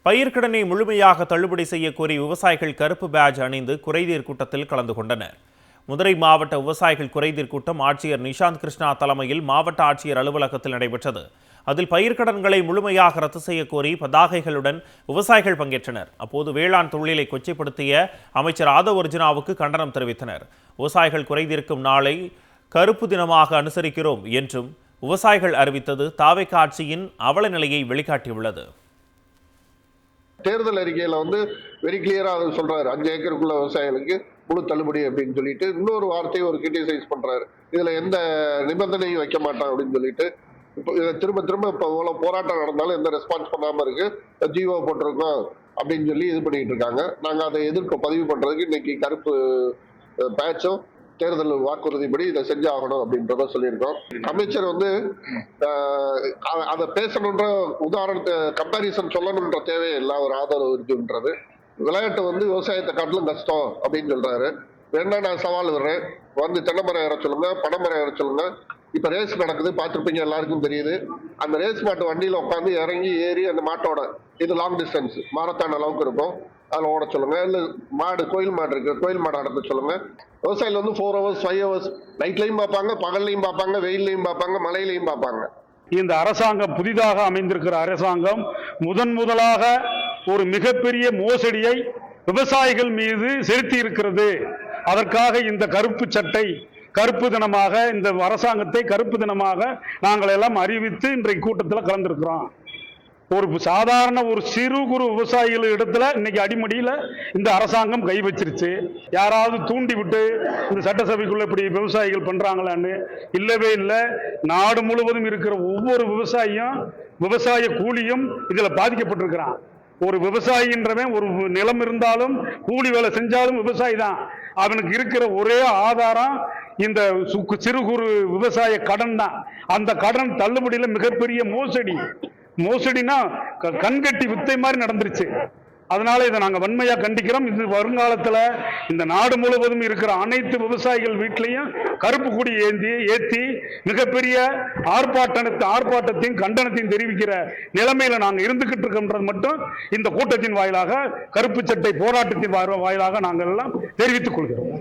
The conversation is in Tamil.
பயிர்க்கடனை முழுமையாக தள்ளுபடி செய்ய கோரி விவசாயிகள் கருப்பு பேட்ஜ் அணிந்து குறைதீர் கூட்டத்தில் கலந்து கொண்டனர். மதுரை மாவட்ட விவசாயிகள் குறைதீர் கூட்டம் ஆட்சியர் நிஷாந்த் கிருஷ்ணா தலைமையில் மாவட்ட ஆட்சியர் அலுவலகத்தில் நடைபெற்றது. அதில் பயிர்க்கடன்களை முழுமையாக ரத்து செய்ய கோரி பதாகைகளுடன் விவசாயிகள் பங்கேற்றனர். அப்போது வேளாண் தொழிலை கொச்சைப்படுத்திய அமைச்சர் ஆதவ் அர்ஜுனாவுக்கு கண்டனம் தெரிவித்தனர். விவசாயிகள் குறைதீர்க்கும் நாளை கருப்பு தினமாக அனுசரிக்கிறோம் என்றும் விவசாயிகள் அறிவித்தது தாவேகா ஆட்சியின் அவல நிலையை வெளிக்காட்டியுள்ளது. தேர்தல் அறிக்கையில வெரி கிளியரா சொல்றாரு, 5 ஏக்கருக்குள்ள விவசாயிகளுக்கு முழு தள்ளுபடி அப்படின்னு சொல்லிட்டு இன்னொரு வார்த்தையை ஒரு கிரிட்டிசைஸ் பண்றாரு. இதுல எந்த நிபந்தனையும் வைக்க மாட்டான் அப்படின்னு சொல்லிட்டு இப்போ இதை திரும்ப இப்போ இவ்வளவு போராட்டம் நடந்தாலும் எந்த ரெஸ்பான்ஸ் பண்ணாம இருக்கு, ஜிஓ போட்டிருக்கோம் அப்படின்னு சொல்லி இது பண்ணிட்டு இருக்காங்க. நாங்க அதை எதிர்ப்பு பதிவு பண்றதுக்கு இன்னைக்கு கருப்பு பேட்சும் தேர்தல் வாக்குறுதிப்படி இதை செஞ்சாகணும் அப்படின்றத சொல்லியிருக்கோம். அமைச்சர் அதை பேசணுன்ற உதாரணத்தை கம்பாரிசன் சொல்லணுன்ற தேவையில்லை. ஒரு ஆதரவு இருக்குன்றது விளையாட்டு விவசாயத்தை காட்டிலும் கஷ்டம் அப்படின்னு சொல்றாரு. வேணா நான் சவால் விடுறேன், தென்னை மரம் ஏற சொல்லுங்க, பனை மரம் ஏற சொல்லுங்க. இப்ப ரேஸ் நடக்குது, பார்த்துருப்பீங்க, எல்லாருக்கும் தெரியுது. அந்த ரேஸ் மாட்டு வண்டியில உட்காந்து இறங்கி ஏறி அந்த மாட்டோட இது லாங் டிஸ்டன்ஸ் மாரத்தான் அளவுக்கு இருக்கும், அதில் ஓட சொல்லுங்க. இல்லை மாடு, கோயில் மாடு இருக்கு, கோயில் மாடு நடத்த சொல்லுங்க. விவசாயிகள் 4 hours 5 hours நைட்லையும் பார்ப்பாங்க, பகல்லையும் பார்ப்பாங்க, வெயிலையும் பார்ப்பாங்க, மழையிலையும் பார்ப்பாங்க. இந்த அரசாங்கம், புதிதாக அமைந்திருக்கிற அரசாங்கம் முதலாக ஒரு மிகப்பெரிய மோசடியை விவசாயிகள் மீது செலுத்தி இருக்கிறது. அதற்காக இந்த கருப்பு சட்டை, கருப்பு தினமாக, இந்த அரசாங்கத்தை கருப்பு தினமாக நாங்கள் எல்லாம் அறிவித்து இன்றைக்கு கூட்டத்தில் கலந்திருக்கிறோம். ஒரு சாதாரண ஒரு சிறு குறு விவசாயிகள் இடத்துல இன்னைக்கு அடிமடியில் இந்த அரசாங்கம் கை வச்சிருச்சு. யாராவது தூண்டி விட்டு இந்த சட்டசபைக்குள்ள இப்படி விவசாயிகள் பண்றாங்களான்னு இல்லவே இல்லை. நாடு முழுவதும் இருக்கிற ஒவ்வொரு விவசாயியும், விவசாய கூலியும் இதுல பாதிக்கப்பட்டிருக்கிறான். ஒரு விவசாயின்றவன் ஒரு நிலம் இருந்தாலும் கூலி வேலை செஞ்சாலும் விவசாயி தான். அவனுக்கு இருக்கிற ஒரே ஆதாரம் இந்த சிறு குறு விவசாய கடன் தான். அந்த கடன் தள்ளுபடியில மிகப்பெரிய மோசடினா கண்கட்டி வித்தை மாதிரி நடந்துருச்சு. அதனால இதை நாங்க வன்மையா கண்டிக்கிறோம். இது வருங்காலத்துல இந்த நாடு முழுவதும் இருக்கிற அனைத்து விவசாயிகள் வீட்டிலையும் கருப்பு கொடி ஏற்றி மிகப்பெரிய ஆர்ப்பாட்டத்தையும் கண்டனத்தையும் தெரிவிக்கிற நிலைமையில நாங்க இருந்துகிட்டு இருக்கோம்ன்றது மட்டும் இந்த கூட்டத்தின் வாயிலாக, கருப்பு சட்டை போராட்டத்தின் வாயிலாக நாங்கள் எல்லாம் தெரிவித்துக் கொள்கிறோம்.